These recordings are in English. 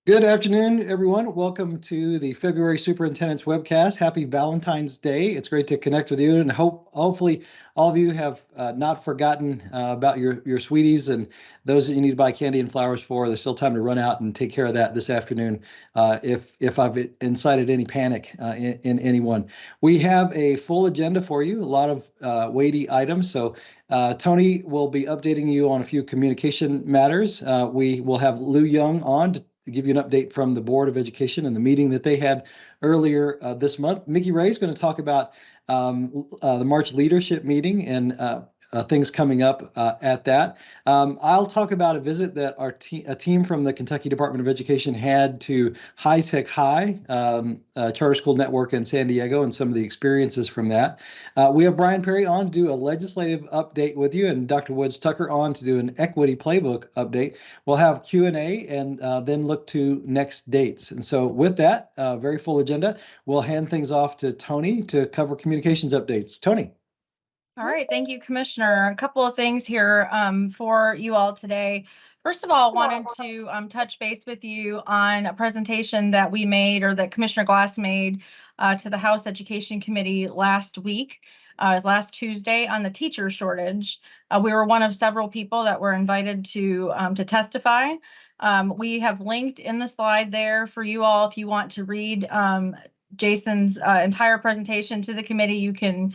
Good afternoon, everyone. Welcome to the February Superintendents Webcast. Happy Valentine's Day. It's great to connect with you, and hopefully all of you have not forgotten about your sweeties and those that you need to buy candy and flowers for. There's still time to run out and take care of that this afternoon if I've incited any panic in anyone. We have a full agenda for you, a lot of weighty items. So Tony will be updating you on a few communication matters. We will have Lou Young on to give you an update from the Board of Education and the meeting that they had earlier this month. Mickey Ray is going to talk about the March leadership meeting and things coming up at that. I'll talk about a visit that a team from the Kentucky Department of Education had to High Tech High, charter school network in San Diego, and some of the experiences from that. We have Brian Perry on to do a legislative update with you, and Dr. Woods Tucker on to do an equity playbook update. We'll have Q&A and then look to next dates. And so with that, very full agenda, we'll hand things off to Tony to cover communications updates. Tony. All right, thank you, Commissioner. A couple of things here for you all today. First of all, wanted to touch base with you on a presentation that we made, or that Commissioner Glass made to the House Education Committee last week. It was last Tuesday on the teacher shortage. We were one of several people that were invited to testify. We have linked in the slide there for you all if you want to read Jason's entire presentation to the committee. You can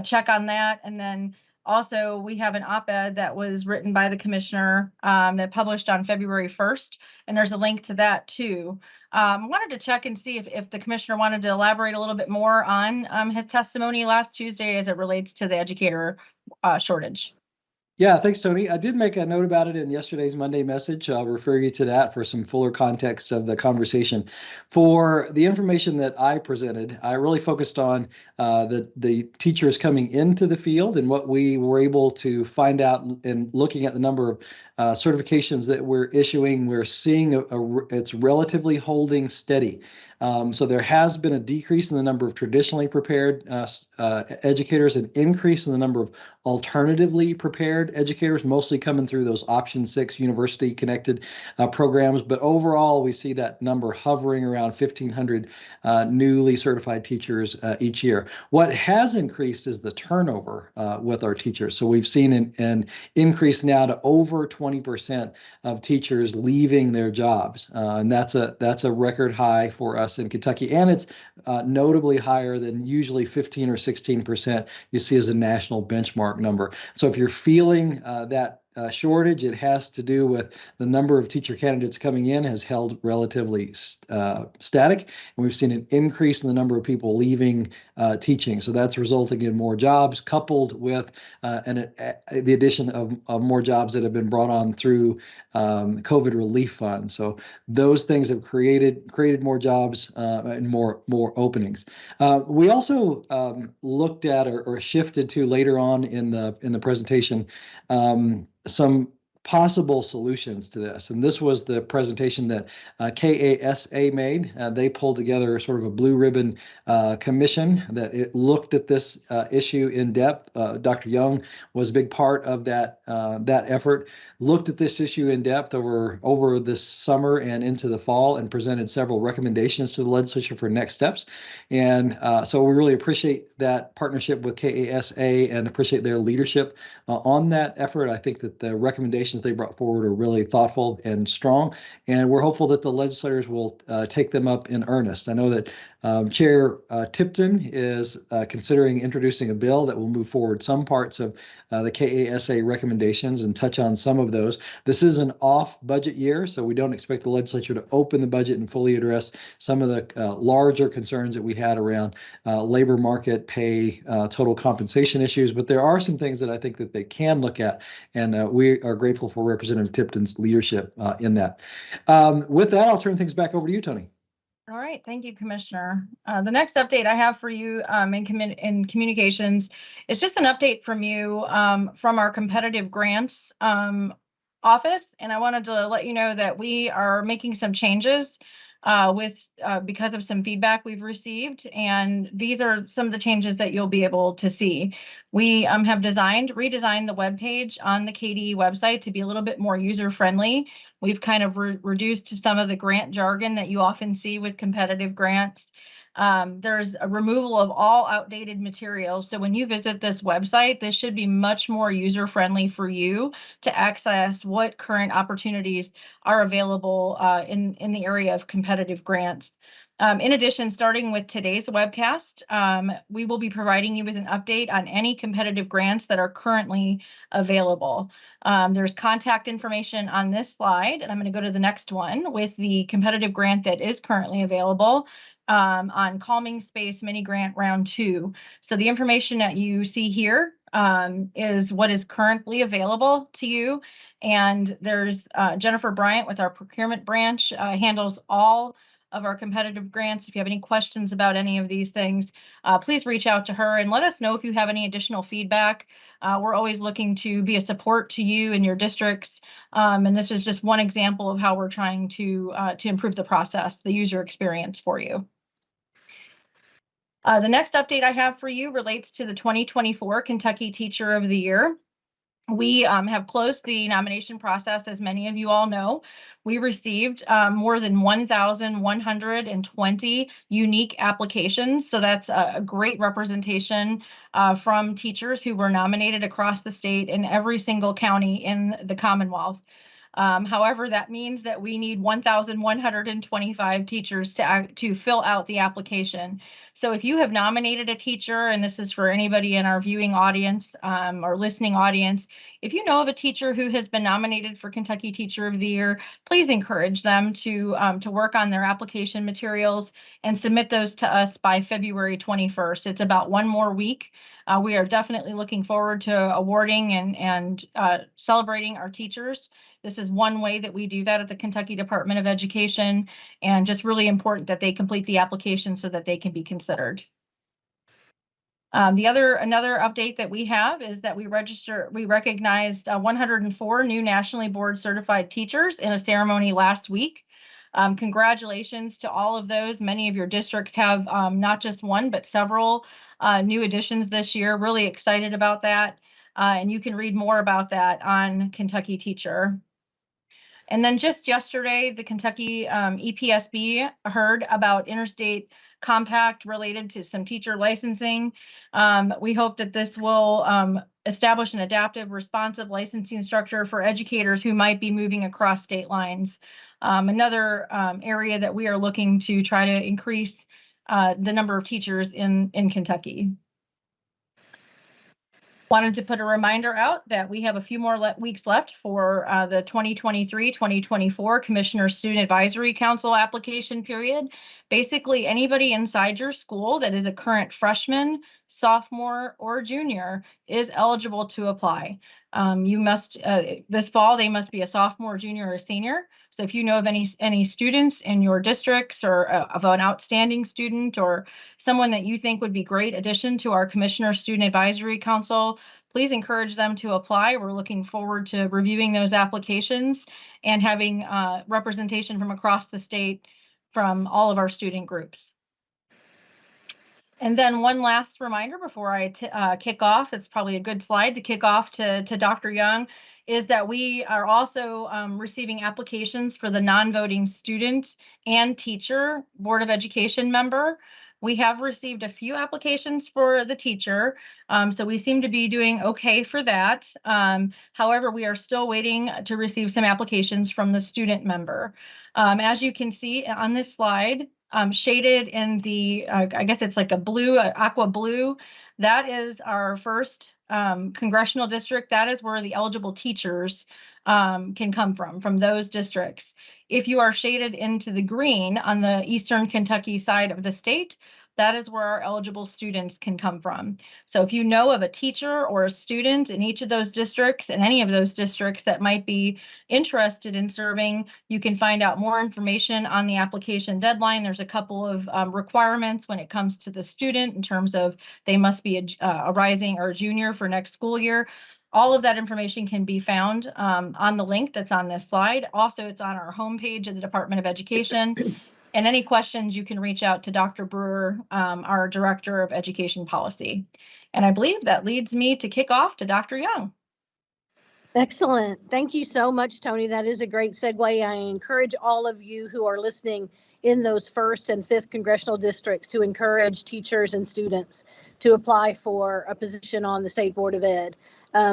check on that. And then also we have an op-ed that was written by the commissioner that published on February 1st. And there's a link to that too. Wanted to check and see if the commissioner wanted to elaborate a little bit more on his testimony last Tuesday as it relates to the educator shortage. Yeah, thanks, Tony. I did make a note about it in yesterday's Monday message. I'll refer you to that for some fuller context of the conversation. For the information that I presented, I really focused on the teachers coming into the field and what we were able to find out in looking at the number of certifications that we're issuing. We're seeing it's relatively holding steady. So there has been a decrease in the number of traditionally prepared educators, an increase in the number of alternatively prepared educators, mostly coming through those Option 6 university connected programs. But overall, we see that number hovering around 1,500 newly certified teachers each year. What has increased is the turnover with our teachers. So we've seen an increase now to over 20% of teachers leaving their jobs. And that's a record high for us in Kentucky. And it's notably higher than usually 15 or 16% you see as a national benchmark number. So if you're feeling that shortage, it has to do with the number of teacher candidates coming in has held relatively static, and we've seen an increase in the number of people leaving teaching. So that's resulting in more jobs, coupled with the addition of more jobs that have been brought on through COVID relief funds. So those things have created more jobs and more openings. We also looked at or shifted to later on in the presentation some possible solutions to this. And this was the presentation that KASA made. They pulled together sort of a blue ribbon commission that it looked at this issue in depth. Dr. Young was a big part of that effort, looked at this issue in depth over this summer and into the fall, and presented several recommendations to the legislature for next steps. And so we really appreciate that partnership with KASA and appreciate their leadership on that effort. I think that the recommendations they brought forward are really thoughtful and strong, and we're hopeful that the legislators will take them up in earnest. I know that Chair Tipton is considering introducing a bill that will move forward some parts of the KASA recommendations and touch on some of those. This is an off-budget year, so we don't expect the legislature to open the budget and fully address some of the larger concerns that we had around labor market pay, total compensation issues. But there are some things that I think that they can look at, and we are grateful for Representative Tipton's leadership in that. With that, I'll turn things back over to you, Tony. All right, thank you, Commissioner. The next update I have for you in communications is just an update from you from our competitive grants office. And I wanted to let you know that we are making some changes because of some feedback we've received, and these are some of the changes that you'll be able to see. We have redesigned the webpage on the KDE website to be a little bit more user-friendly. We've kind of reduced some of the grant jargon that you often see with competitive grants. There's a removal of all outdated materials. So when you visit this website, this should be much more user-friendly for you to access what current opportunities are available in the area of competitive grants. In addition, starting with today's webcast, we will be providing you with an update on any competitive grants that are currently available. There's contact information on this slide, and I'm going to go to the next one with the competitive grant that is currently available on Calming Space Mini Grant Round 2. So the information that you see here is what is currently available to you. And there's Jennifer Bryant with our procurement branch handles all of our competitive grants. If you have any questions about any of these things, please reach out to her and let us know if you have any additional feedback. We're always looking to be a support to you and your districts. And this is just one example of how we're trying to improve the process, the user experience for you. The next update I have for you relates to the 2024 Kentucky Teacher of the Year. We have closed the nomination process, as many of you all know. We received more than 1,120 unique applications. So that's a great representation from teachers who were nominated across the state in every single county in the Commonwealth. However, that means that we need 1,125 teachers to fill out the application. So if you have nominated a teacher, and this is for anybody in our viewing audience or listening audience, if you know of a teacher who has been nominated for Kentucky Teacher of the Year, please encourage them to work on their application materials and submit those to us by February 21st. It's about one more week. We are definitely looking forward to awarding and celebrating our teachers. This is one way that we do that at the Kentucky Department of Education, and just really important that they complete the application so that they can be considered. Another update that we have is that we recognized 104 new nationally board certified teachers in a ceremony last week. Congratulations to all of those. Many of your districts have not just one, but several new additions this year. Really excited about that. And you can read more about that on Kentucky Teacher. And then just yesterday, the Kentucky EPSB heard about Interstate compact related to some teacher licensing. We hope that this will establish an adaptive, responsive licensing structure for educators who might be moving across state lines. Another area that we are looking to try to increase the number of teachers in Kentucky. Wanted to put a reminder out that we have a few more weeks left for the 2023-2024 Commissioner Student Advisory Council application period. Basically, anybody inside your school that is a current freshman, sophomore, or junior is eligible to apply. You must, this fall, they must be a sophomore, junior, or senior. So if you know of any students in your districts or of an outstanding student or someone that you think would be great addition to our Commissioner Student Advisory Council, please encourage them to apply. We're looking forward to reviewing those applications and having representation from across the state from all of our student groups. And then one last reminder before I kick off, it's probably a good slide to kick off to Dr. Young, is that we are also receiving applications for the non-voting student and teacher Board of Education member. We have received a few applications for the teacher, so we seem to be doing okay for that. However, we are still waiting to receive some applications from the student member. As you can see on this slide, shaded in the, I guess it's like a blue, aqua blue, that is our first congressional district. That is where the eligible teachers can come from those districts. If you are shaded into the green on the Eastern Kentucky side of the state, that is where our eligible students can come from. So if you know of a teacher or a student in each of those districts and any of those districts that might be interested in serving, you can find out more information on the application deadline. There's a couple of requirements when it comes to the student in terms of they must be a rising or a junior for next school year. All of that information can be found on the link that's on this slide. Also, it's on our homepage of the Department of Education. And any questions, you can reach out to Dr. Brewer, our Director of Education Policy. And I believe that leads me to kick off to Dr. Young. Excellent. Thank you so much, Tony. That is a great segue. I encourage all of you who are listening in those 1st and 5th congressional districts to encourage teachers and students to apply for a position on the State Board of Ed.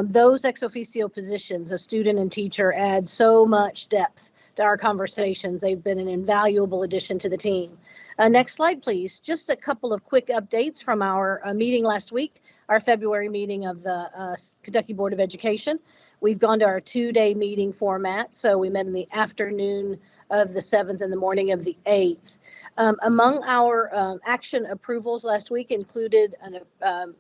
Those ex officio positions of student and teacher add so much depth to our conversations. They've been an invaluable addition to the team. Next slide, please. Just a couple of quick updates from our meeting last week, our February meeting of the Kentucky Board of Education. We've gone to our 2-day meeting format. So we met in the afternoon of the 7th and the morning of the 8th. Among our action approvals last week included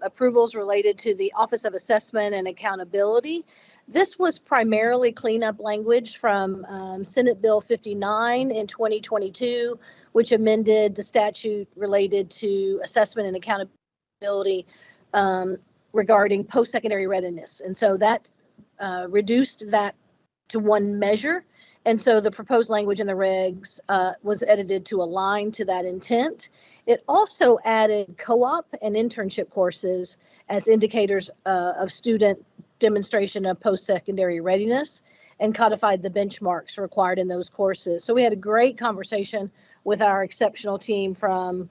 approvals related to the Office of Assessment and Accountability. This was primarily cleanup language from Senate Bill 59 in 2022, which amended the statute related to assessment and accountability regarding post-secondary readiness. And so that reduced that to one measure. And so the proposed language in the regs was edited to align to that intent. It also added co-op and internship courses as indicators of student demonstration of post-secondary readiness and codified the benchmarks required in those courses. So we had a great conversation with our exceptional team from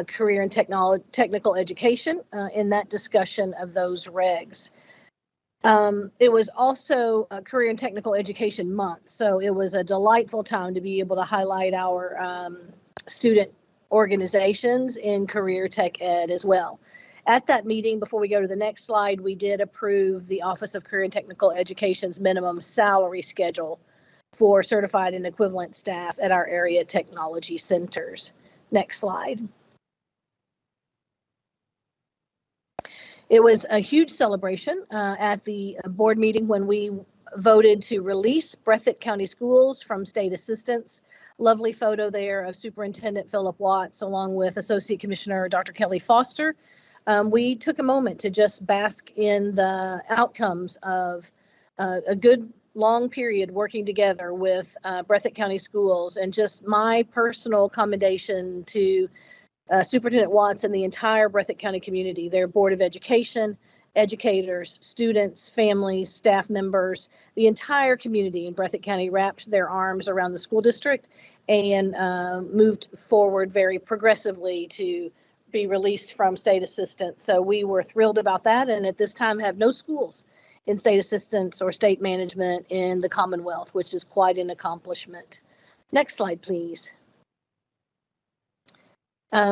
Career and Technical Education in that discussion of those regs. It was also a Career and Technical Education Month, so it was a delightful time to be able to highlight our student organizations in career tech ed as well. At that meeting, before we go to the next slide, we did approve the Office of Career and Technical Education's minimum salary schedule for certified and equivalent staff at our area technology centers. Next slide. It was a huge celebration at the board meeting when we voted to release Breathitt County Schools from state assistance. Lovely photo there of Superintendent Philip Watts along with Associate Commissioner Dr. Kelly Foster. We took a moment to just bask in the outcomes of a good long period working together with Breathitt County Schools, and just my personal commendation to Superintendent Watts and the entire Breathitt County community, their Board of Education, educators, students, families, staff members, the entire community in Breathitt County wrapped their arms around the school district and moved forward very progressively to be released from state assistance. So we were thrilled about that, and at this time have no schools in state assistance or state management in the Commonwealth, which is quite an accomplishment. Next slide, please.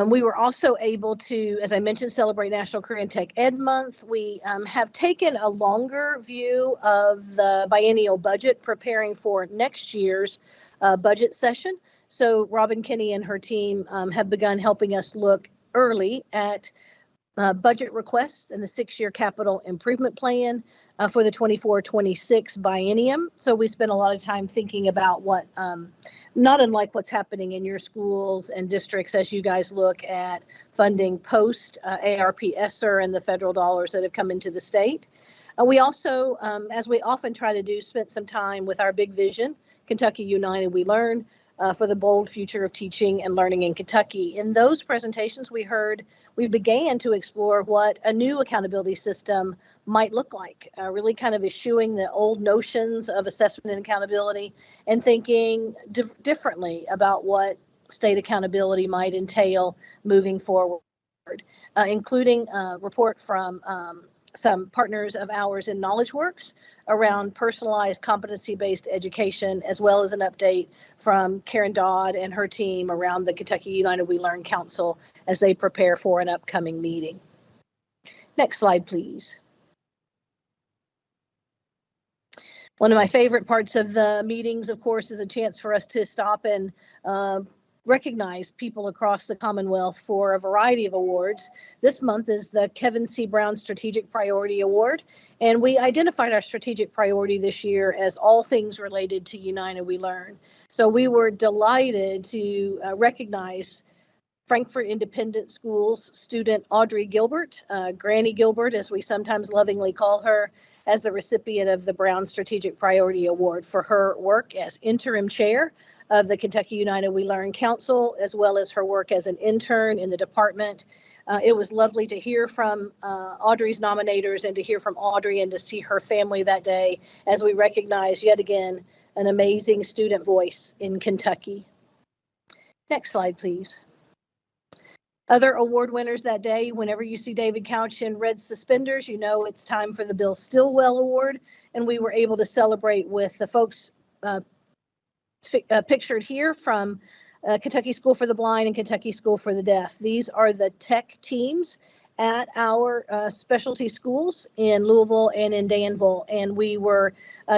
We were also able to, as I mentioned, celebrate National Career and Tech Ed Month. We have taken a longer view of the biennial budget, preparing for next year's budget session. So Robin Kinney and her team have begun helping us look early at budget requests and the 6-year capital improvement plan for the 24-26 biennium. So we spent a lot of time thinking about what, not unlike what's happening in your schools and districts as you guys look at funding post ARP ESSER and the federal dollars that have come into the state. We also, as we often try to do, spent some time with our big vision, Kentucky United We Learn, for the bold future of teaching and learning in Kentucky. In those presentations we began to explore what a new accountability system might look like, really kind of eschewing the old notions of assessment and accountability and thinking differently about what state accountability might entail moving forward, including a report from some partners of ours in KnowledgeWorks around personalized competency-based education, as well as an update from Karen Dodd and her team around the Kentucky United We Learn Council as they prepare for an upcoming meeting. Next slide, please. One of my favorite parts of the meetings, of course, is a chance for us to stop and recognize people across the Commonwealth for a variety of awards. This month is the Kevin C. Brown Strategic Priority Award, and we identified our strategic priority this year as all things related to United We Learn. So we were delighted to recognize Frankfort Independent Schools student Audrey Gilbert, Granny Gilbert, as we sometimes lovingly call her, as the recipient of the Brown Strategic Priority Award for her work as interim chair of the Kentucky United We Learn Council, as well as her work as an intern in the department. It was lovely to hear from Audrey's nominators and to hear from Audrey and to see her family that day as we recognize yet again an amazing student voice in Kentucky. Next slide, please. Other award winners that day, whenever you see David Couch in red suspenders, you know it's time for the Bill Stillwell Award, and we were able to celebrate with the folks pictured here from Kentucky School for the Blind and Kentucky School for the Deaf. These are the tech teams at our specialty schools in Louisville and in Danville, and we were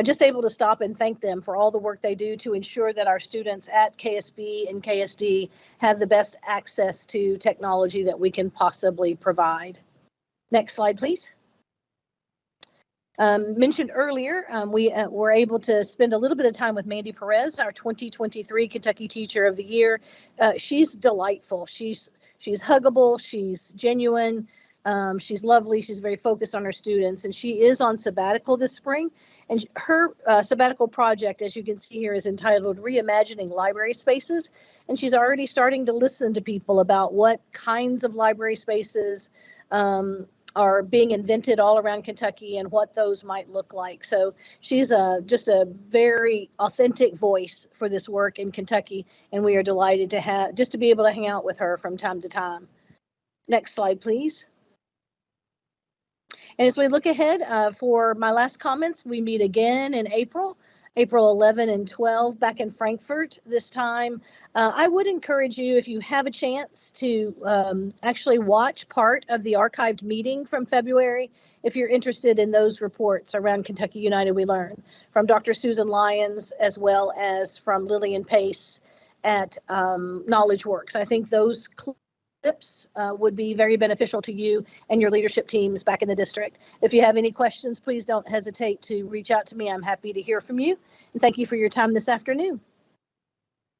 just able to stop and thank them for all the work they do to ensure that our students at KSB and KSD have the best access to technology that we can possibly provide. Next slide, please. Mentioned earlier, we were able to spend a little bit of time with Mandy Perez, our 2023 Kentucky Teacher of the Year. She's delightful. She's huggable. She's genuine. She's lovely. She's very focused on her students, and she is on sabbatical this spring. And her sabbatical project, as you can see here, is entitled Reimagining Library Spaces. And she's already starting to listen to people about what kinds of library spaces are being invented all around Kentucky and what those might look like. So she's just a very authentic voice for this work in Kentucky, and we are delighted to be able to hang out with her from time to time. Next slide, please. And as we look ahead for my last comments, we meet again in April 11 and 12 back in Frankfurt this time. I would encourage you, if you have a chance, to actually watch part of the archived meeting from February if you're interested in those reports around Kentucky United We Learn, from Dr. Susan Lyons as well as from Lillian Pace at Knowledge Works. I think those clips would be very beneficial to you and your leadership teams back in the district. If you have any questions, please don't hesitate to reach out to me. I'm happy to hear from you. And thank you for your time this afternoon.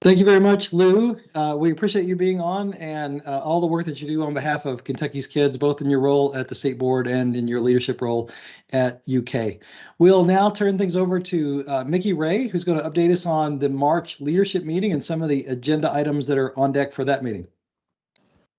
Thank you very much, Lou. We appreciate you being on and all the work that you do on behalf of Kentucky's kids, both in your role at the state board and in your leadership role at UK. We'll now turn things over to Mickey Ray, who's going to update us on the March leadership meeting and some of the agenda items that are on deck for that meeting.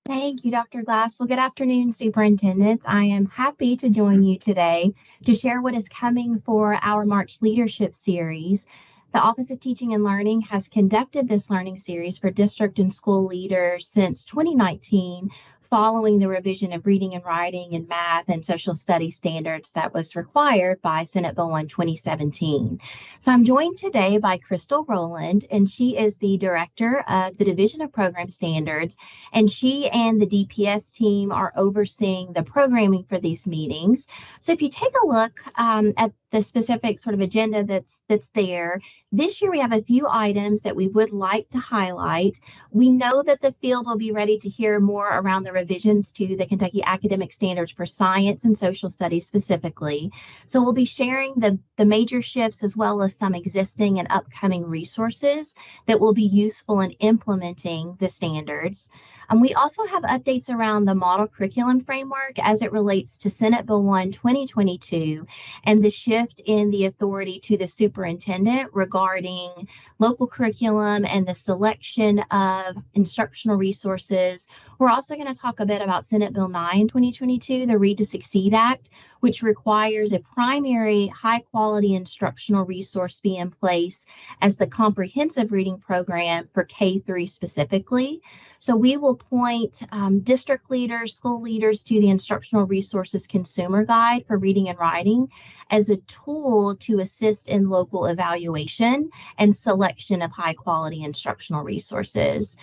Thank you, Dr. Glass. Well, good afternoon, Superintendents. I am happy to join you today to share what is coming for our March Leadership Series. The Office of Teaching and Learning has conducted this learning series for district and school leaders since 2019, following the revision of reading and writing and math and social studies standards that was required by Senate Bill 1 2017. So I'm joined today by Crystal Rowland, and she is the director of the Division of Program Standards, and she and the DPS team are overseeing the programming for these meetings. So if you take a look at the specific sort of agenda that's there, this year we have a few items that we would like to highlight. We know that the field will be ready to hear more around the revisions to the Kentucky Academic Standards for Science and Social Studies specifically. So we'll be sharing the major shifts as well as some existing and upcoming resources that will be useful in implementing the standards. We also have updates around the model curriculum framework as it relates to Senate Bill 1 2022 and the shift in the authority to the superintendent regarding local curriculum and the selection of instructional resources. We're also going to talk a bit about Senate Bill 9 2022, the Read to Succeed Act, which requires a primary high-quality instructional resource be in place as the comprehensive reading program for K-3 specifically. So we will point district leaders, school leaders to the Instructional Resources Consumer Guide for Reading and Writing as a tool to assist in local evaluation and selection of high-quality instructional resources.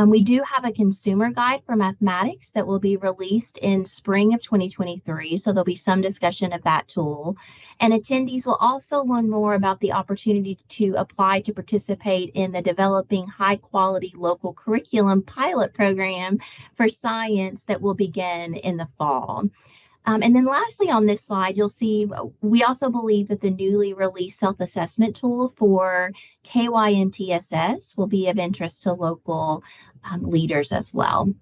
We do have a consumer guide for mathematics that will be released in spring of 2023, so there'll be some discussion of that tool. And attendees will also learn more about the opportunity to apply to participate in the Developing High Quality Local Curriculum pilot program for science that will begin in the fall. And then lastly on this slide, you'll see we also believe that the newly released self-assessment tool for KYMTSS will be of interest to local leaders as well.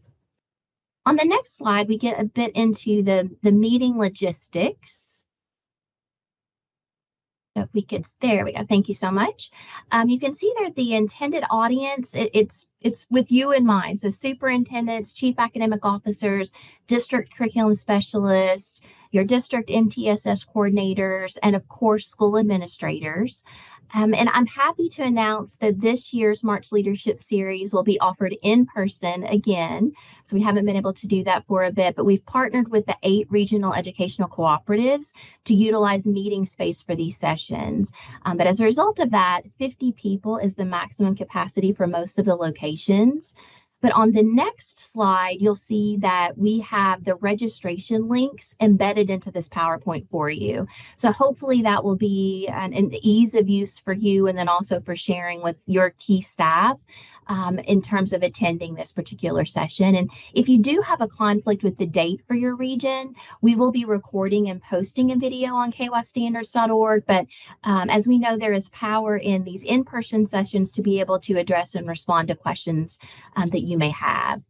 On the next slide, we get a bit into the meeting logistics. So if we could, there we go. Thank you so much. You can see there the intended audience. It's with you in mind. So superintendents, chief academic officers, district curriculum specialists, your district MTSS coordinators, and of course, school administrators. And I'm happy to announce that this year's March Leadership Series will be offered in person again. So we haven't been able to do that for a bit, but we've partnered with the 8 regional educational cooperatives to utilize meeting space for these sessions. But as a result of that, 50 people is the maximum capacity for most of the locations. But on the next slide, you'll see that we have the registration links embedded into this PowerPoint for you. So hopefully that will be an ease of use for you, and then also for sharing with your key staff in terms of attending this particular session. And if you do have a conflict with the date for your region, we will be recording and posting a video on kystandards.org. But as we know, there is power in these in-person sessions to be able to address and respond to questions that you may have.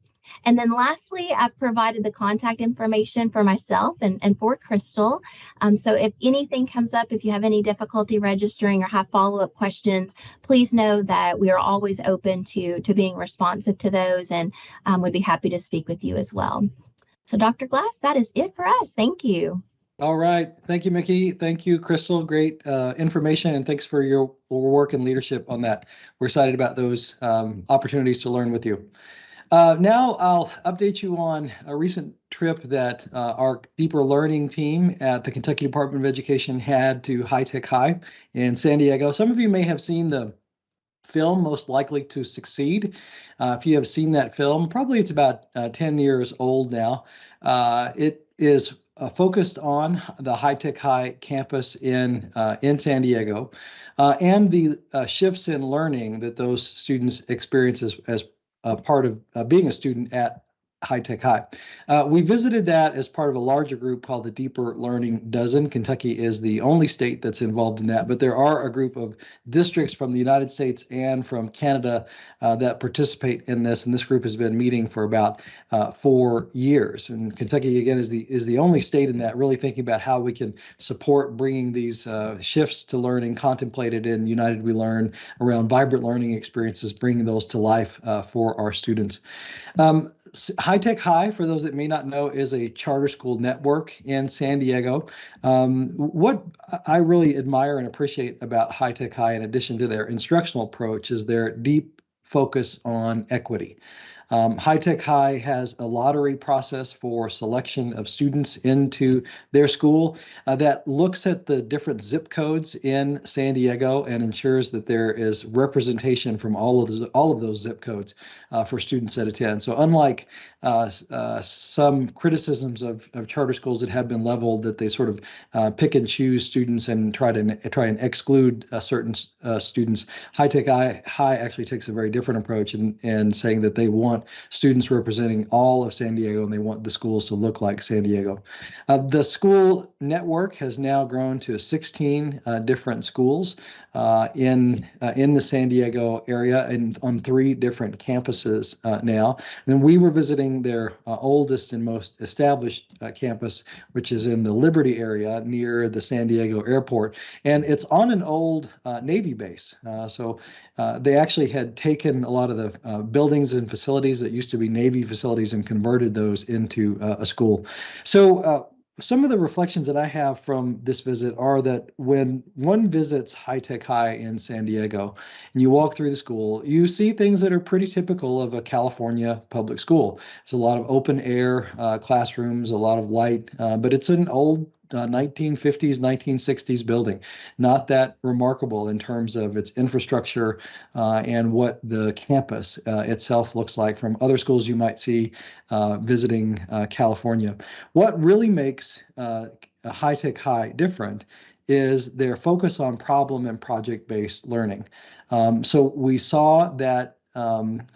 And then lastly, I've provided the contact information for myself and for Crystal. So if anything comes up, if you have any difficulty registering or have follow-up questions, please know that we are always open to being responsive to those, and would be happy to speak with you as well. So Dr. Glass, that is it for us. Thank you. All right. Thank you, Mickey. Thank you, Crystal. Great information, and thanks for your work and leadership on that. We're excited about those opportunities to learn with you. Now I'll update you on a recent trip that our deeper learning team at the Kentucky Department of Education had to High Tech High in San Diego. Some of you may have seen the film Most Likely to Succeed. If you have seen that film, probably it's about 10 years old now. It is focused on the High Tech High campus in San Diego and the shifts in learning that those students experience as part of being a student at High Tech High. We visited that as part of a larger group called the Deeper Learning Dozen. Kentucky is the only state that's involved in that, but there are a group of districts from the United States and from Canada that participate in this, and this group has been meeting for about 4 years. And Kentucky, again, is the only state in that, really thinking about how we can support bringing these shifts to learning contemplated in United We Learn around vibrant learning experiences, bringing those to life for our students. High Tech High, for those that may not know, is a charter school network in San Diego. What I really admire and appreciate about High Tech High, in addition to their instructional approach, is their deep focus on equity. High Tech High has a lottery process for selection of students into their school that looks at the different zip codes in San Diego and ensures that there is representation from all of those zip codes for students that attend. So unlike some criticisms of charter schools that have been leveled, that they sort of pick and choose students and try and exclude certain students, High Tech High actually takes a very different approach in saying that they want students representing all of San Diego, and they want the schools to look like San Diego. The school network has now grown to 16 different schools in the San Diego area and on 3 different campuses now. Then we were visiting their oldest and most established campus, which is in the Liberty area near the San Diego airport, and it's on an old Navy base. So they actually had taken a lot of the buildings and facilities that used to be Navy facilities and converted those into a school. So some of the reflections that I have from this visit are that when one visits High Tech High in San Diego and you walk through the school, you see things that are pretty typical of a California public school. There's a lot of open air classrooms, a lot of light, but it's an old 1950s, 1960s building. Not that remarkable in terms of its infrastructure and what the campus itself looks like from other schools you might see visiting California. What really makes High Tech High different is their focus on problem and project-based learning. So we saw that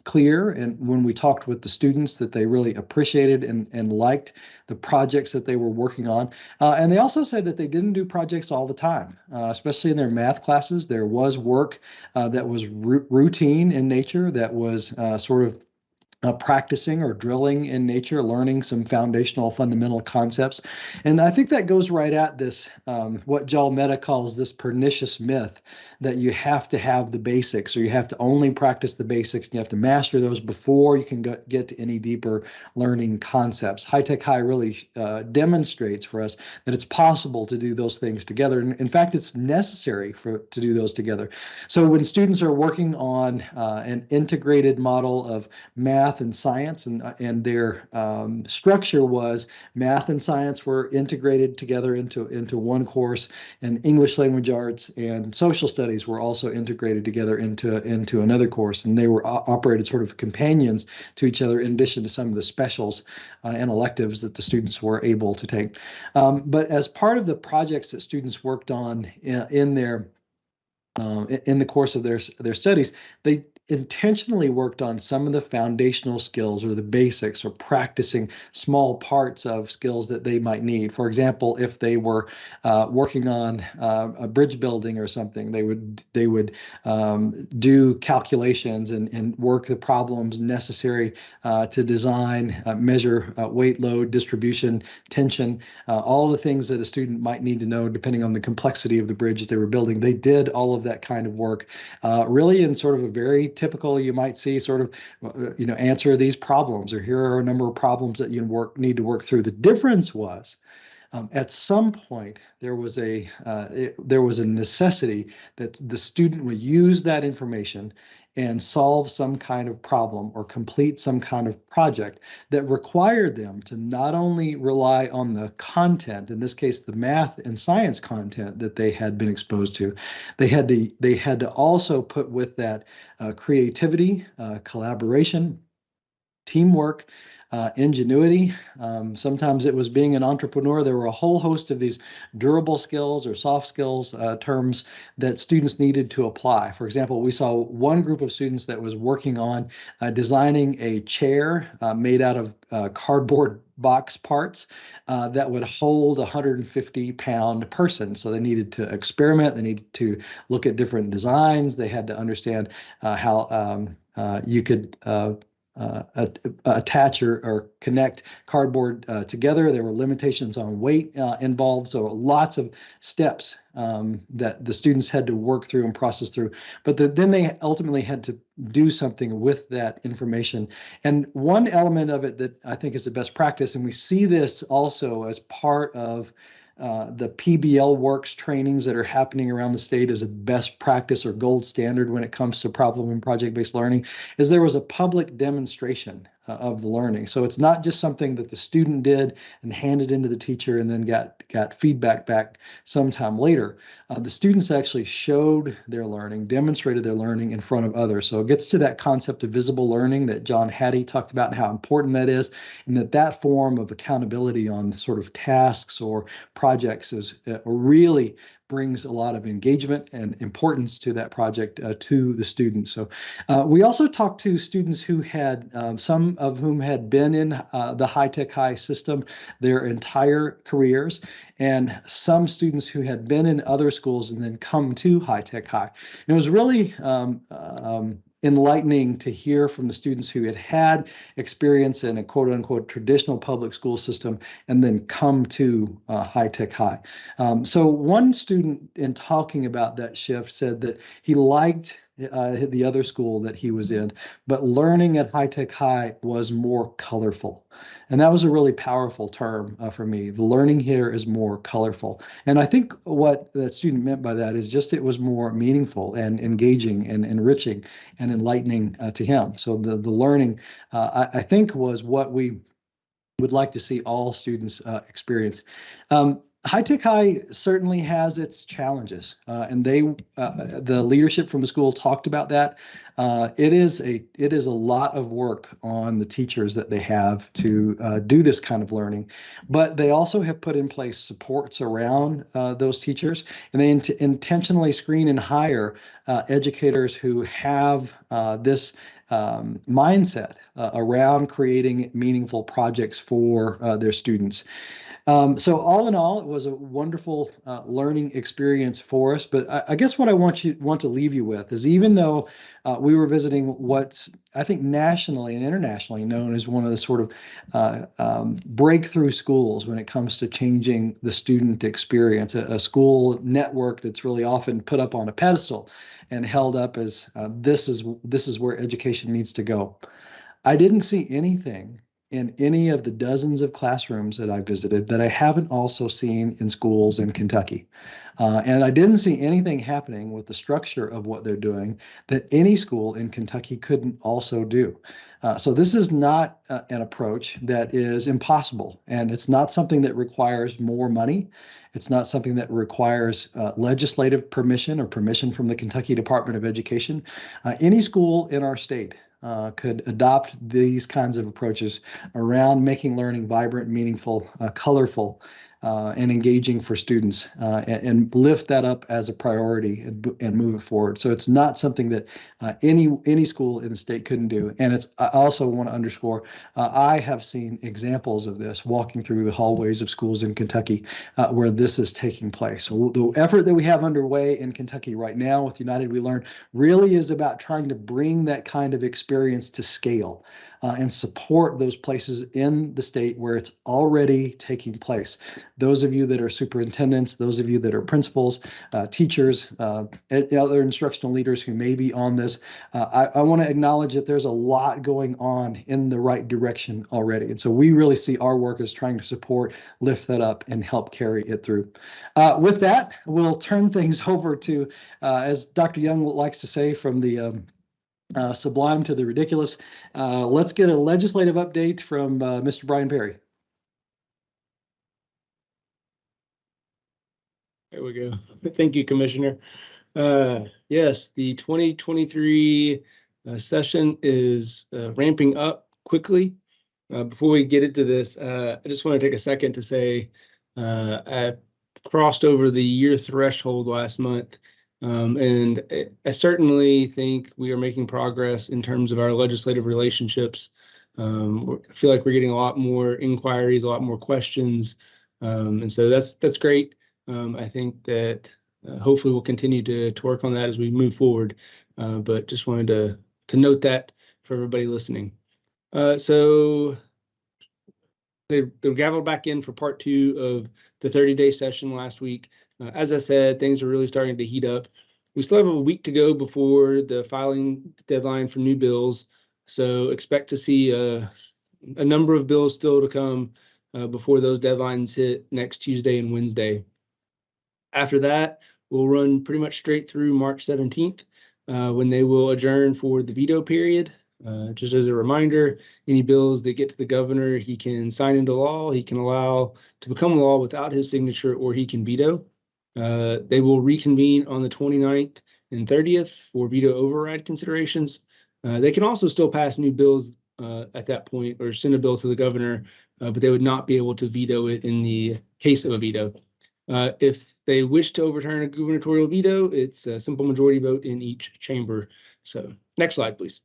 clear, and when we talked with the students, that they really appreciated and liked the projects that they were working on. And they also said that they didn't do projects all the time, especially in their math classes. There was work that was routine in nature, that was sort of practicing or drilling in nature, learning some foundational fundamental concepts. And I think that goes right at this, what Joel Mehta calls this pernicious myth that you have to have the basics, or you have to only practice the basics, and you have to master those before you can get to any deeper learning concepts. High Tech High really demonstrates for us that it's possible to do those things together. And in fact, it's necessary to do those together. So when students are working on an integrated model of math and science, and their structure was math and science were integrated together into one course, and English language arts and social studies were also integrated together into another course, and they were operated sort of companions to each other in addition to some of the specials and electives that the students were able to take. But as part of the projects that students worked on in the course of their studies, they intentionally worked on some of the foundational skills or the basics, or practicing small parts of skills that they might need. For example, if they were working on a bridge building or something, they would do calculations and work the problems necessary to design, measure weight, load, distribution, tension, all the things that a student might need to know depending on the complexity of the bridge they were building. They did all of that kind of work really in sort of a very typical, you might see sort of, answer these problems, or here are a number of problems that you need to work through. The difference was at some point there was a necessity that the student would use that information and solve some kind of problem or complete some kind of project that required them to not only rely on the content, in this case the math and science content that they had been exposed to, they had to also put with that creativity, collaboration, teamwork, ingenuity. Sometimes it was being an entrepreneur. There were a whole host of these durable skills or soft skills terms that students needed to apply. For example, we saw one group of students that was working on designing a chair made out of cardboard box parts that would hold a 150-pound person. So they needed to experiment. They needed to look at different designs. They had to understand how you could attach or connect cardboard together. There were limitations on weight involved, so lots of steps that the students had to work through and process through. But then they ultimately had to do something with that information. And one element of it that I think is the best practice, and we see this also as part of the PBL Works trainings that are happening around the state as a best practice or gold standard when it comes to problem and project-based learning, is there was a public demonstration of the learning. So it's not just something that the student did and handed into the teacher and then got feedback back sometime later. The students actually showed their learning, demonstrated their learning in front of others. So it gets to that concept of visible learning that John Hattie talked about and how important that is, and that form of accountability on sort of tasks or projects is really brings a lot of engagement and importance to that project to the students. So we also talked to students who had, some of whom had been in the High Tech High system their entire careers, and some students who had been in other schools and then come to High Tech High. And it was really enlightening to hear from the students who had experience in a quote unquote traditional public school system and then come to High Tech High. So one student, in talking about that shift, said that he liked the other school that he was in, but learning at High Tech High was more colorful. And that was a really powerful term for me. The learning here is more colorful. And I think what that student meant by that is just it was more meaningful and engaging and enriching and enlightening to him. So the learning, I think, was what we would like to see all students experience. High Tech High certainly has its challenges, and the leadership from the school talked about that. It is a lot of work on the teachers that they have to do this kind of learning, but they also have put in place supports around those teachers, and they intentionally screen and hire educators who have this mindset around creating meaningful projects for their students. So all in all, it was a wonderful learning experience for us. But I guess what I want to leave you with is, even though we were visiting what's, I think, nationally and internationally known as one of the sort of breakthrough schools when it comes to changing the student experience, a school network that's really often put up on a pedestal and held up as this is where education needs to go. I didn't see anything in any of the dozens of classrooms that I visited that I haven't also seen in schools in Kentucky. And I didn't see anything happening with the structure of what they're doing that any school in Kentucky couldn't also do. So this is not an approach that is impossible, and it's not something that requires more money. It's not something that requires legislative permission or permission from the Kentucky Department of Education. Any school in our state could adopt these kinds of approaches around making learning vibrant, meaningful, colorful, and engaging for students, and lift that up as a priority and move it forward. So it's not something that any school in the state couldn't do. And I also want to underscore, I have seen examples of this walking through the hallways of schools in Kentucky where this is taking place. So the effort that we have underway in Kentucky right now with United We Learn really is about trying to bring that kind of experience to scale and support those places in the state where it's already taking place. Those of you that are superintendents, those of you that are principals, teachers, other instructional leaders who may be on this, I want to acknowledge that there's a lot going on in the right direction already. And so we really see our work as trying to support, lift that up, and help carry it through. With that, we'll turn things over to, as Dr. Young likes to say, from the sublime to the ridiculous. Let's get a legislative update from Mr. Brian Perry. There we go. Thank you, Commissioner. Yes, the 2023 session is ramping up quickly. Before we get into this, I just want to take a second to say I crossed over the year threshold last month. And I certainly think we are making progress in terms of our legislative relationships. I feel like we're getting a lot more inquiries, a lot more questions. And so that's great. I think that hopefully we'll continue to work on that as we move forward. But just wanted to note that for everybody listening. So they gaveled back in for part 2 of the 30-day session last week. As I said, things are really starting to heat up. We still have a week to go before the filing deadline for new bills. So expect to see a number of bills still to come before those deadlines hit next Tuesday and Wednesday. After that, we'll run pretty much straight through March 17th when they will adjourn for the veto period. Just as a reminder, any bills that get to the governor, he can sign into law, he can allow to become law without his signature, or he can veto. They will reconvene on the 29th and 30th for veto override considerations. They can also still pass new bills at that point or send a bill to the governor, but they would not be able to veto it in the case of a veto. If they wish to overturn a gubernatorial veto, it's a simple majority vote in each chamber. So next slide, please.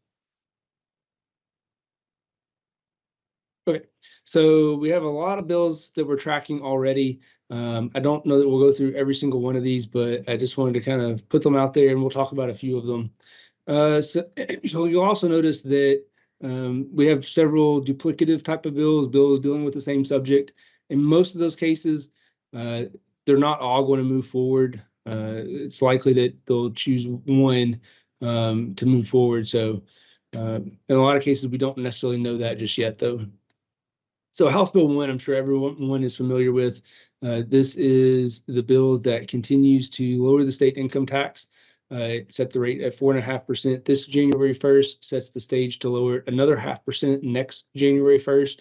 Okay, so we have a lot of bills that we're tracking already. I don't know that we'll go through every single one of these, but I just wanted to kind of put them out there and we'll talk about a few of them. So you'll also notice that we have several duplicative type of bills dealing with the same subject. In most of those cases, they're not all going to move forward. It's likely that they'll choose one to move forward. So in a lot of cases, we don't necessarily know that just yet, though. So House Bill 1, I'm sure everyone is familiar with. This is the bill that continues to lower the state income tax. It set the rate at 4.5% this January 1st, sets the stage to lower another 0.5% next January 1st.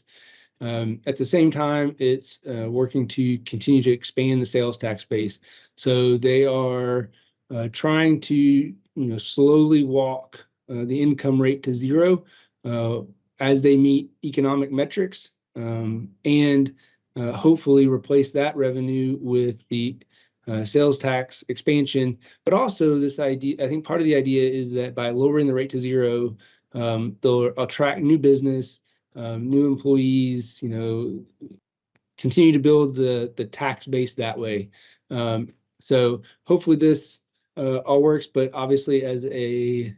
At the same time, it's working to continue to expand the sales tax base. So they are trying to slowly walk the income rate to zero as they meet economic metrics. And hopefully replace that revenue with the sales tax expansion. But also this idea, I think part of the idea is that by lowering the rate to zero, they'll attract new business, new employees, continue to build the tax base that way. So hopefully this all works, but obviously as a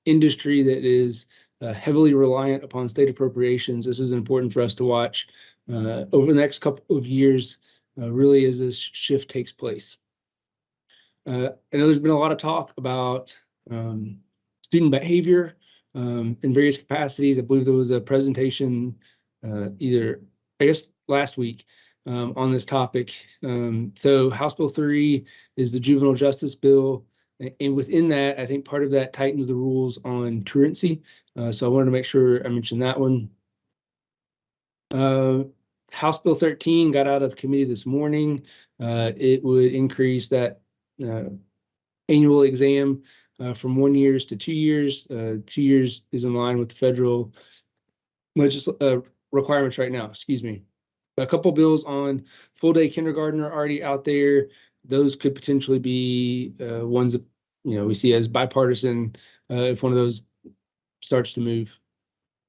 industry that is heavily reliant upon state appropriations, this is important for us to watch over the next couple of years, really as this shift takes place. I know there's been a lot of talk about student behavior in various capacities. I believe there was a presentation last week on this topic. So House Bill 3 is the juvenile justice bill. And within that, I think part of that tightens the rules on truancy. So I wanted to make sure I mentioned that one. House Bill 13 got out of committee this morning. It would increase that annual exam from 1 year to 2 years. 2 years is in line with the federal requirements right now. Excuse me. A couple bills on full-day kindergarten are already out there. Those could potentially be ones that we see as bipartisan if one of those starts to move.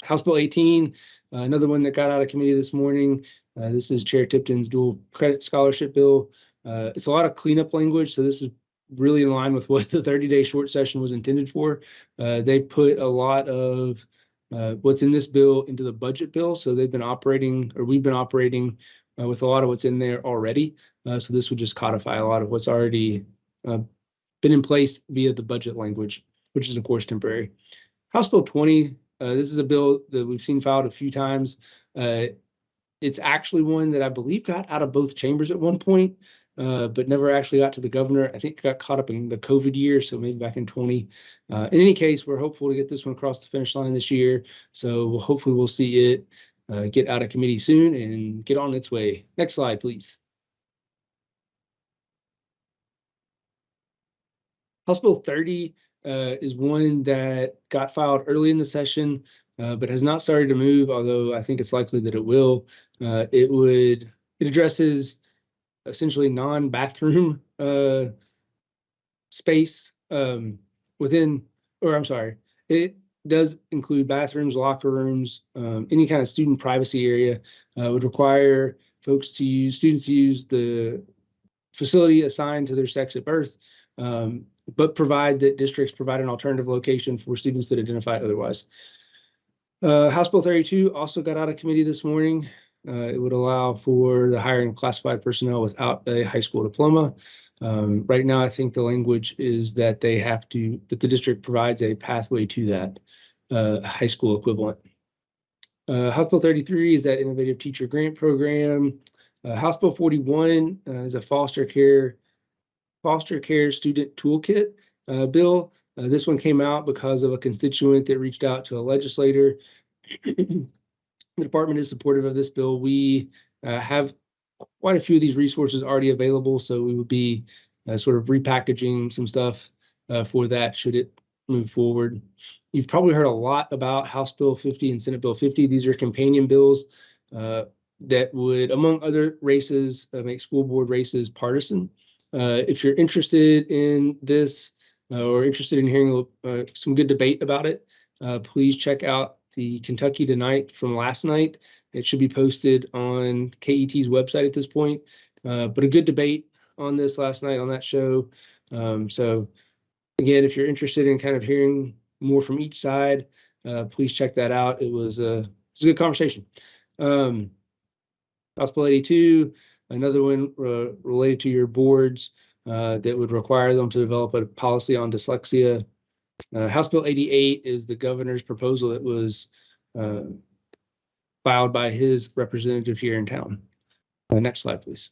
House Bill 18, another one that got out of committee this morning. This is Chair Tipton's dual credit scholarship bill. It's a lot of cleanup language, so this is really in line with what the 30-day short session was intended for. They put a lot of what's in this bill into the budget bill, so we've been operating with a lot of what's in there already. So this would just codify a lot of what's already been in place via the budget language, which is of course temporary. House Bill 20, this is a bill that we've seen filed a few times. It's actually one that I believe got out of both chambers at one point, but never actually got to the governor. I think it got caught up in the COVID year, so maybe back in 20. In any case, we're hopeful to get this one across the finish line this year. So hopefully we'll see it get out of committee soon and get on its way. Next slide, please. House Bill 30 is one that got filed early in the session, but has not started to move, although I think it's likely that it will. It addresses essentially non-bathroom space it does include bathrooms, locker rooms, any kind of student privacy area. Would require students to use the facility assigned to their sex at birth, but provide that districts provide an alternative location for students that identify otherwise. House Bill 32 also got out of committee this morning. It would allow for the hiring of classified personnel without a high school diploma. Right now, I think the language is that that the district provides a pathway to that high school equivalent. House Bill 33 is that innovative teacher grant program. House Bill 41 is a foster care student toolkit bill. This one came out because of a constituent that reached out to a legislator. The department is supportive of this bill. We have quite a few of these resources already available, so we would be sort of repackaging some stuff for that should it move forward. You've probably heard a lot about House Bill 50 and Senate Bill 50. These are companion bills that would, among other races, make school board races partisan. If you're interested in this or interested in hearing some good debate about it, please check out the Kentucky Tonight from last night. It should be posted on KET's website at this point, but a good debate on this last night on that show. So again, if you're interested in kind of hearing more from each side, please check that out. It was a good conversation. House Bill 82, another one related to your boards that would require them to develop a policy on dyslexia. House Bill 88 is the governor's proposal that was filed by his representative here in town. Next slide, please.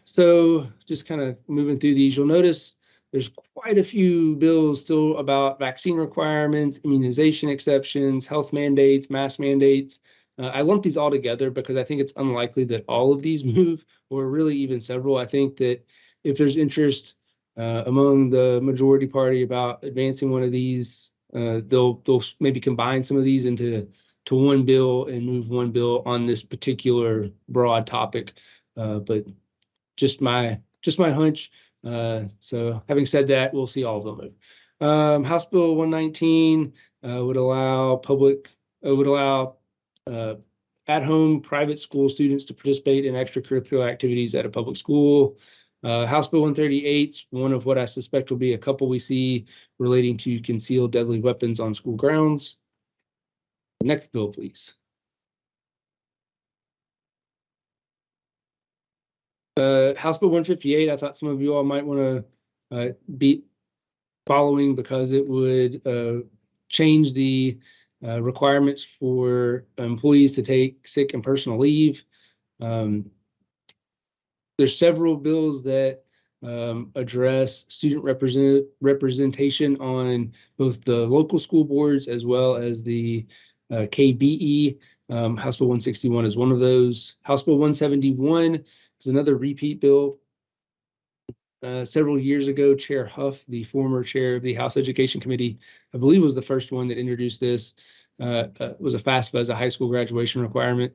So just kind of moving through these, you'll notice there's quite a few bills still about vaccine requirements, immunization exceptions, health mandates, mask mandates. I lump these all together because I think it's unlikely that all of these move, or really even several. I think that if there's interest among the majority party about advancing one of these, they'll maybe combine some of these into one bill and move one bill on this particular broad topic. But just my hunch. So having said that, we'll see all of them move. House Bill 119 would allow public would allow at-home private school students to participate in extracurricular activities at a public school. House Bill 138 is one of what I suspect will be a couple we see relating to concealed deadly weapons on school grounds. Next bill, please. House Bill 158, I thought some of you all might want to be following because it would change the requirements for employees to take sick and personal leave. There's several bills that address student representation on both the local school boards as well as the KBE. House Bill 161 is one of those. House Bill 171 is another repeat bill. Several years ago, Chair Huff, the former chair of the House Education Committee, I believe was the first one that introduced this, was a FAFSA as a high school graduation requirement.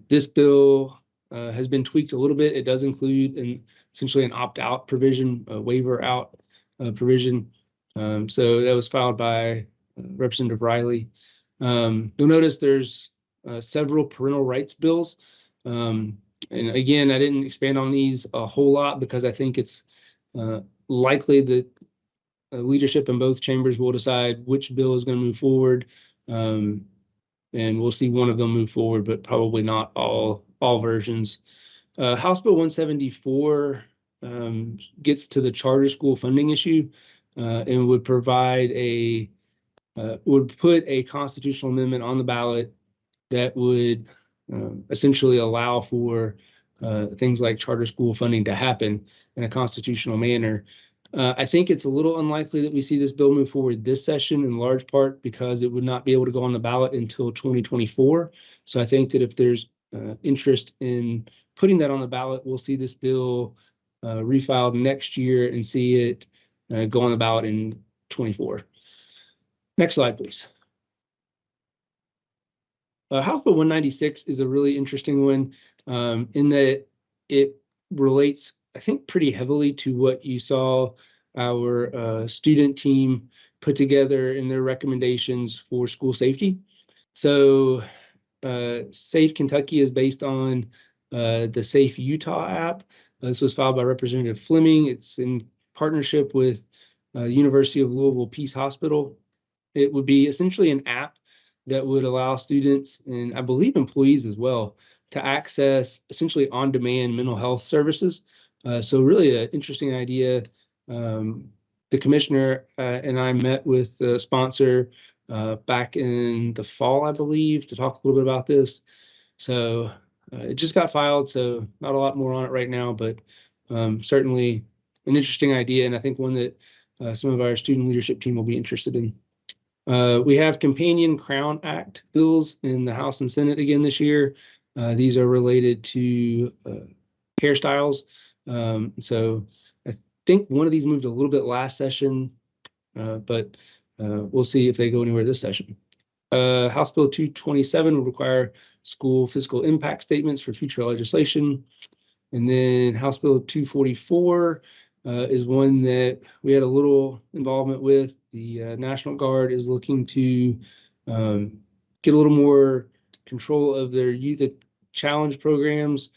This bill has been tweaked a little bit. It does include essentially an opt-out provision, a waiver out provision. So that was filed by Representative Riley. You'll notice there's several parental rights bills. And again, I didn't expand on these a whole lot because I think it's likely that leadership in both chambers will decide which bill is going to move forward. And we'll see one of them move forward, but probably not all versions. House Bill 174 gets to the charter school funding issue and would provide would put a constitutional amendment on the ballot that would essentially allow for things like charter school funding to happen in a constitutional manner. I think it's a little unlikely that we see this bill move forward this session, in large part because it would not be able to go on the ballot until 2024. So I think that if there's interest in putting that on the ballot, we'll see this bill refiled next year and see it go on the ballot in 24. Next slide, please. House Bill 196 is a really interesting one in that it relates, I think, pretty heavily to what you saw our student team put together in their recommendations for school safety. So Safe Kentucky is based on the Safe Utah app. This was filed by Representative Fleming. It's in partnership with University of Louisville Peace Hospital. It would be essentially an app that would allow students and I believe employees as well to access essentially on-demand mental health services. So really an interesting idea. The commissioner and I met with the sponsor back in the fall, I believe, to talk a little bit about this. So it just got filed, so not a lot more on it right now, but certainly an interesting idea, and I think one that some of our student leadership team will be interested in. We have companion Crown Act bills in the House and Senate again this year. These are related to hairstyles. So I think one of these moved a little bit last session, but we'll see if they go anywhere this session. House Bill 227 will require school fiscal impact statements for future legislation. And then House Bill 244 is one that we had a little involvement with. The National Guard is looking to get a little more control of their youth challenge programs.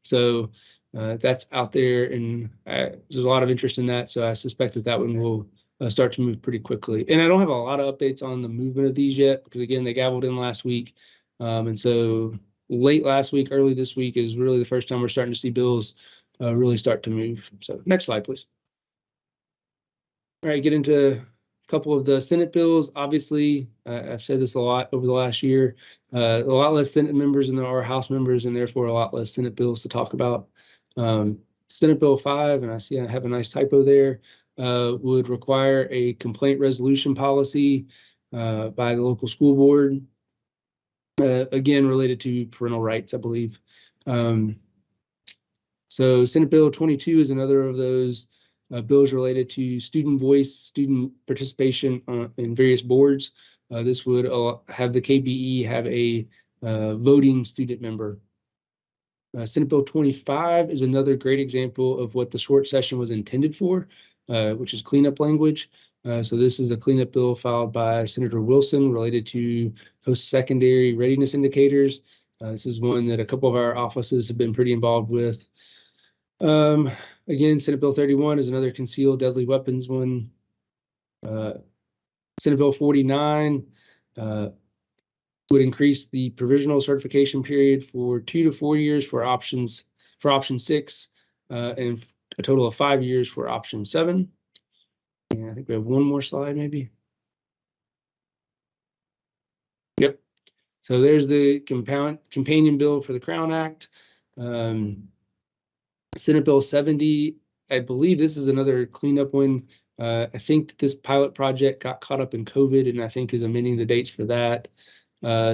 So that's out there, and there's a lot of interest in that. So I suspect that one will start to move pretty quickly. And I don't have a lot of updates on the movement of these yet, because again, they gavelled in last week. And so late last week, early this week is really the first time we're starting to see bills really start to move. So next slide, please. All right, get into a couple of the Senate bills. Obviously, I've said this a lot over the last year, a lot less Senate members than there are House members, and therefore a lot less Senate bills to talk about. Senate Bill 5, and I see I have a nice typo there, would require a complaint resolution policy by the local school board, again, related to parental rights, I believe. So Senate Bill 22 is another of those bills related to student voice, student participation in various boards. This would have the KBE have a voting student member. Senate Bill 25 is another great example of what the short session was intended for, which is cleanup language. So this is the cleanup bill filed by Senator Wilson related to post-secondary readiness indicators. This is one that a couple of our offices have been pretty involved with. Again, Senate Bill 31 is another concealed deadly weapons one. Senate Bill 49 would increase the provisional certification period for 2 to 4 years for option 6, and a total of 5 years for option 7. And I think we have one more slide, maybe. Yep. So there's the companion bill for the Crown Act. Senate Bill 70, I believe this is another cleanup one. I think that this pilot project got caught up in COVID, and I think is amending the dates for that.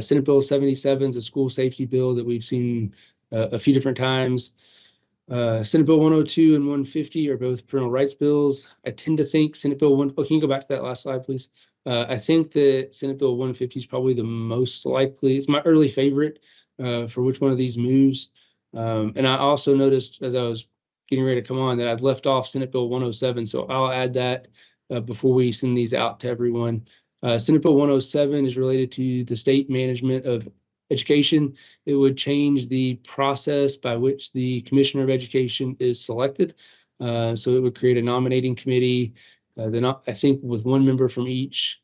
Senate Bill 77 is a school safety bill that we've seen a few different times. Senate Bill 102 and 150 are both parental rights bills. I tend to think Senate Bill 1, can you go back to that last slide, please? I think that Senate Bill 150 is probably the most likely. It's my early favorite for which one of these moves. And I also noticed as I was getting ready to come on that I'd left off Senate Bill 107, so I'll add that before we send these out to everyone. Senate Bill 107 is related to the state management of education. It would change the process by which the Commissioner of Education is selected. So it would create a nominating committee, I think with one member from each,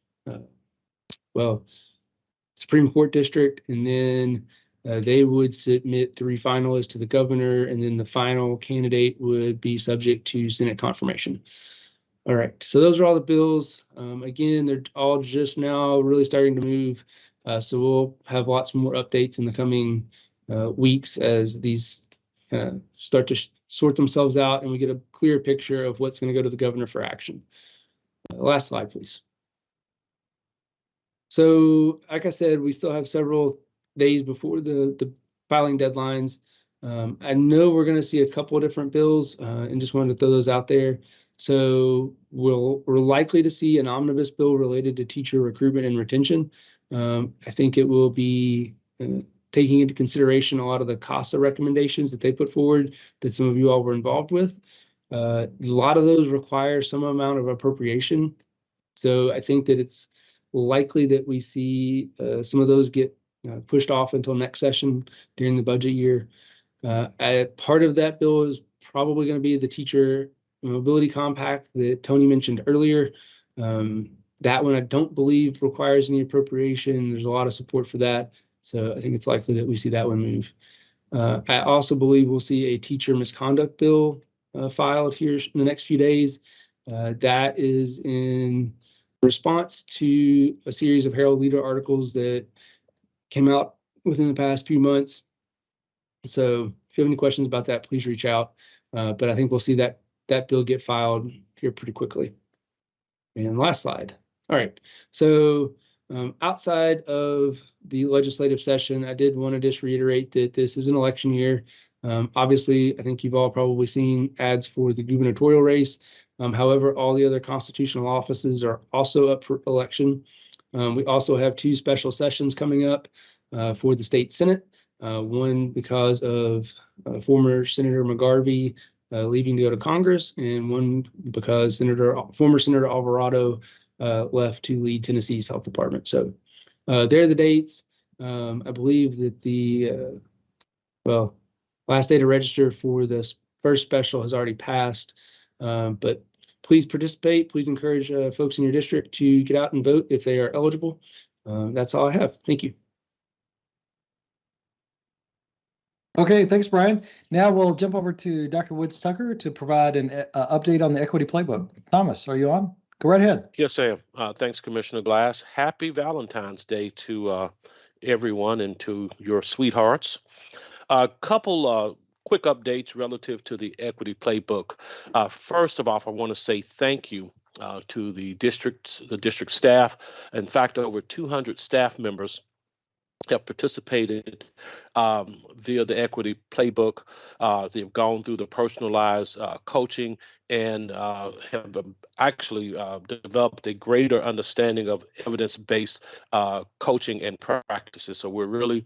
Supreme Court district, and then they would submit 3 finalists to the governor, and then the final candidate would be subject to Senate confirmation. All right, so those are all the bills. Again, they're all just now really starting to move. So we'll have lots more updates in the coming weeks as these start to sort themselves out and we get a clear picture of what's going to go to the governor for action. Last slide, please. So, like I said, we still have several days before the filing deadlines. I know we're going to see a couple of different bills and just wanted to throw those out there. So we're likely to see an omnibus bill related to teacher recruitment and retention. I think it will be taking into consideration a lot of the CASA recommendations that they put forward that some of you all were involved with. A lot of those require some amount of appropriation. So I think that it's likely that we see some of those get pushed off until next session during the budget year. Part of that bill is probably going to be the teacher mobility compact that Tony mentioned earlier. That one I don't believe requires any appropriation. There's a lot of support for that. So I think it's likely that we see that one move. I also believe we'll see a teacher misconduct bill filed here in the next few days. That is in response to a series of Herald Leader articles that came out within the past few months. So if you have any questions about that, please reach out. But I think we'll see that bill get filed here pretty quickly. And last slide. All right. So outside of the legislative session, I did want to just reiterate that this is an election year. Obviously, I think you've all probably seen ads for the gubernatorial race. However, all the other constitutional offices are also up for election. We also have 2 special sessions coming up for the state Senate. One because of former Senator McGarvey leaving to go to Congress, and one because former Senator Alvarado left to lead Tennessee's health department. So there are the dates. I believe that the last day to register for this first special has already passed, but please participate. Please encourage folks in your district to get out and vote if they are eligible. That's all I have. Thank you. Okay, thanks, Brian. Now we'll jump over to Dr. Woods Tucker to provide an update on the equity playbook. Thomas, are you on? Go right ahead. Yes, I am. Thanks, Commissioner Glass. Happy Valentine's Day to everyone and to your sweethearts. A couple quick updates relative to the equity playbook. First of all, I want to say thank you to the district staff. In fact, over 200 staff members have participated via the equity playbook. They've gone through the personalized coaching and have actually developed a greater understanding of evidence-based coaching and practices. So we're really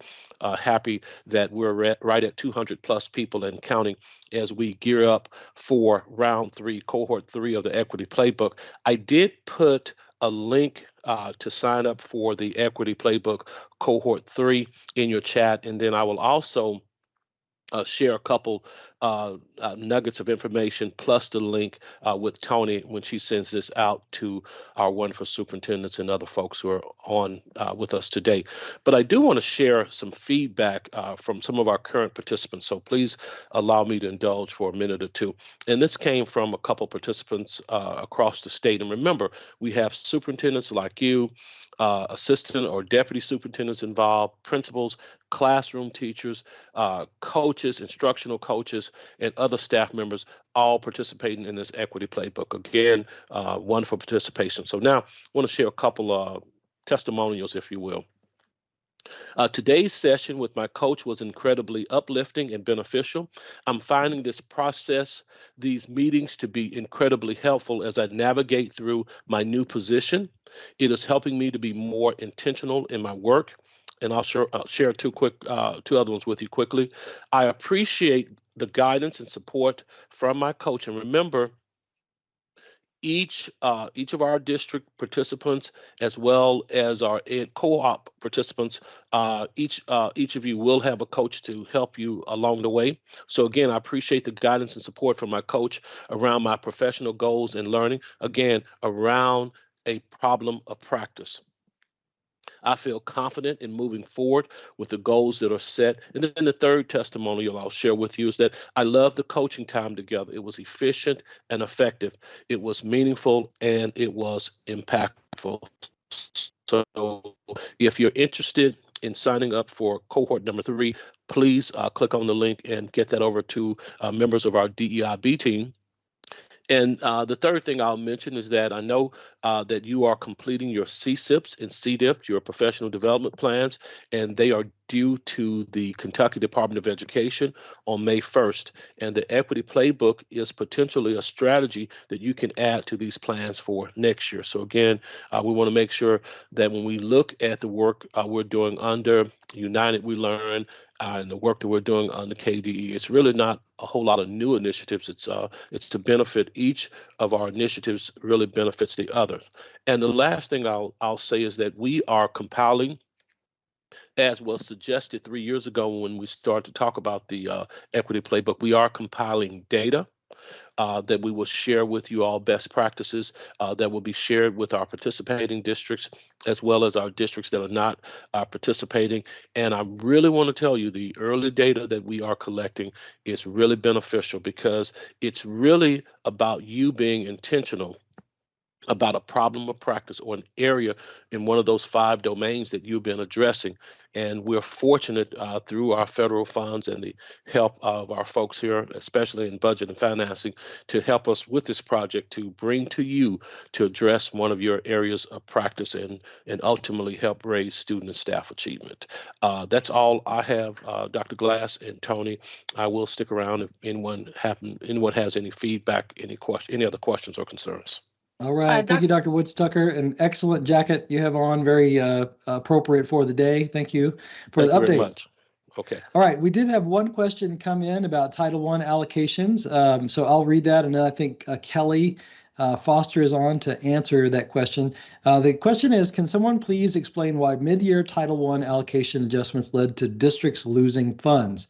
happy that we're right at 200 plus people and counting as we gear up for round 3, cohort 3 of the equity playbook. I did put a link to sign up for the equity playbook cohort 3 in your chat, and then I will also share a couple nuggets of information plus the link with Tony when she sends this out to our wonderful superintendents and other folks who are on with us today. But I do want to share some feedback from some of our current participants. So please allow me to indulge for a minute or two. And this came from a couple participants across the state. And remember, we have superintendents like you, assistant or deputy superintendents involved, principals, classroom teachers, coaches, instructional coaches, and other staff members all participating in this equity playbook. Again, wonderful participation. So now I want to share a couple of testimonials, if you will. Today's session with my coach was incredibly uplifting and beneficial. I'm finding this process, these meetings, to be incredibly helpful as I navigate through my new position. It is helping me to be more intentional in my work. And I'll share two other ones with you quickly. I appreciate the guidance and support from my coach. And remember, each of our district participants, as well as our ed co-op participants, each of you will have a coach to help you along the way. So again, I appreciate the guidance and support from my coach around my professional goals and learning, again, around a problem of practice. I feel confident in moving forward with the goals that are set. And then the third testimonial I'll share with you is that I love the coaching time together. It was efficient and effective. It was meaningful and it was impactful. So if you're interested in signing up for cohort number 3, please click on the link and get that over to members of our DEIB team. And the third thing I'll mention is that I know that you are completing your CSIPs and CDIPs, your professional development plans, and they are due to the Kentucky Department of Education on May 1st. And the Equity Playbook is potentially a strategy that you can add to these plans for next year. So again, we want to make sure that when we look at the work we're doing under United We Learn, and the work that we're doing on the KDE, it's really not a whole lot of new initiatives. It's to benefit each of our initiatives really benefits the others. And the last thing I'll say is that we are compiling, as was suggested 3 years ago when we started to talk about the equity playbook, we are compiling data that we will share with you all, best practices that will be shared with our participating districts, as well as our districts that are not participating. And I really want to tell you the early data that we are collecting is really beneficial because it's really about you being intentional about a problem of practice or an area in one of those 5 domains that you've been addressing. And we're fortunate through our federal funds and the help of our folks here, especially in budget and financing, to help us with this project to bring to you to address one of your areas of practice and ultimately help raise student and staff achievement. That's all I have, Dr. Glass and Tony. I will stick around if anyone has any feedback, any other questions or concerns. All right. Thank you, Dr. Woods-Tucker. An excellent jacket you have on, very appropriate for the day. Thank you for the update. Very much. Okay. All right. We did have one question come in about Title I allocations. So I'll read that. And then I think Kelly Foster is on to answer that question. The question is, can someone please explain why mid-year Title I allocation adjustments led to districts losing funds?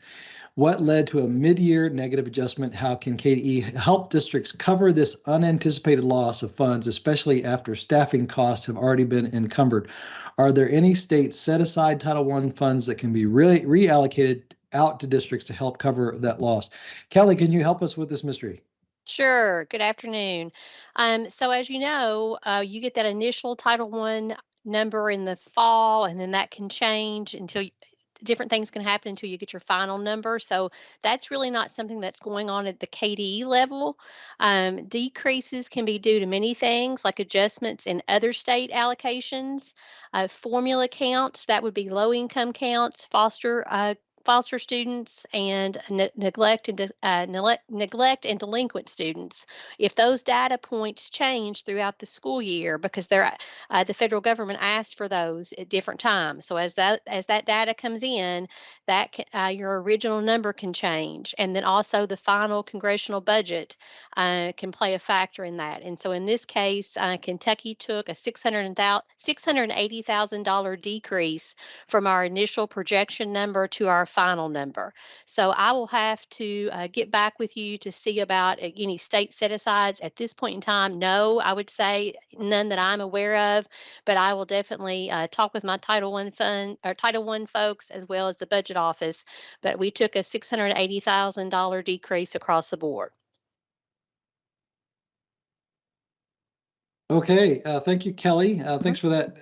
What led to a mid-year negative adjustment? How can KDE help districts cover this unanticipated loss of funds, especially after staffing costs have already been encumbered? Are there any states set aside Title I funds that can be reallocated out to districts to help cover that loss? Kelly, can you help us with this mystery? Sure. Good afternoon. So as you know, you get that initial Title I number in the fall, and then that can change until different things can happen until you get your final number. So that's really not something that's going on at the KDE level. Decreases can be due to many things, like adjustments in other state allocations, formula counts, that would be low income counts, foster students, and neglect and delinquent students. If those data points change throughout the school year, because the federal government asked for those at different times, so as that data comes in, your original number can change, and then also the final congressional budget can play a factor in that. And so in this case, Kentucky took a $680,000 decrease from our initial projection number to our final number. So I will have to get back with you to see about any state set-asides. At this point in time, no, I would say none that I'm aware of, but I will definitely talk with my Title I folks as well as the budget office. But we took a $680,000 decrease across the board. Okay, thank you, Kelly. Thanks for that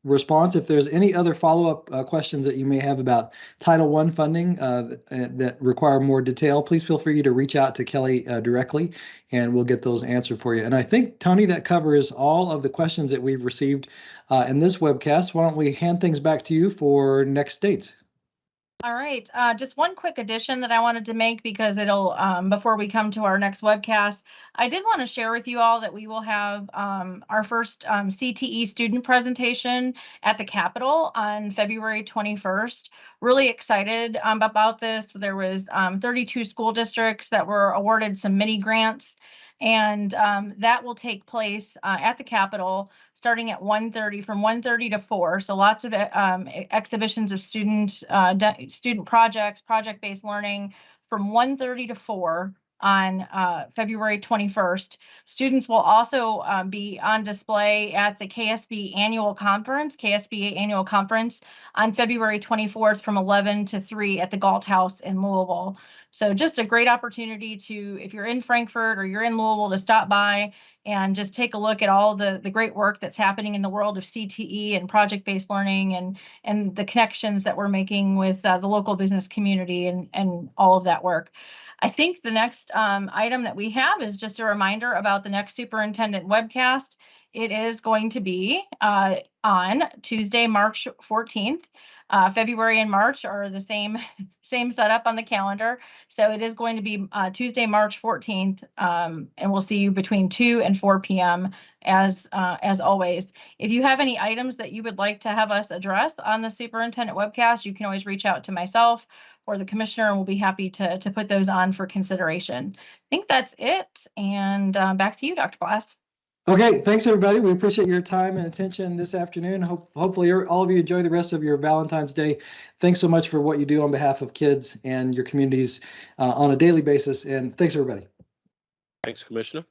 response. If there's any other follow-up questions that you may have about Title I funding that require more detail, please feel free to reach out to Kelly directly, and we'll get those answered for you. And I think, Tony, that covers all of the questions that we've received in this webcast. Why don't we hand things back to you for next states? All right, just one quick addition that I wanted to make, because it'll, before we come to our next webcast, I did want to share with you all that we will have our first CTE student presentation at the Capitol on February 21st. Really excited about this. There was 32 school districts that were awarded some mini grants, and that will take place at the Capitol starting at 1:30, from 1:30 to 4. So lots of exhibitions of student projects, project-based learning from 1:30 to 4 on February 21st. Students will also be on display at the KSBA annual conference on February 24th from 11 to 3 at the Galt House in Louisville. So just a great opportunity to, if you're in Frankfurt or you're in Louisville, to stop by and just take a look at all the great work that's happening in the world of CTE and project-based learning, and the connections that we're making with the local business community and all of that work. I think the next item that we have is just a reminder about the next superintendent webcast. It is going to be on Tuesday, March 14th. February and March are the same setup on the calendar. So it is going to be Tuesday, March 14th, and we'll see you between 2 and 4 p.m. as always. If you have any items that you would like to have us address on the superintendent webcast, you can always reach out to myself or the commissioner, and we'll be happy to put those on for consideration. I think that's it. And back to you, Dr. Glass. Okay, thanks everybody. We appreciate your time and attention this afternoon. Hopefully all of you enjoy the rest of your Valentine's Day. Thanks so much for what you do on behalf of kids and your communities on a daily basis. And thanks everybody. Thanks, Commissioner.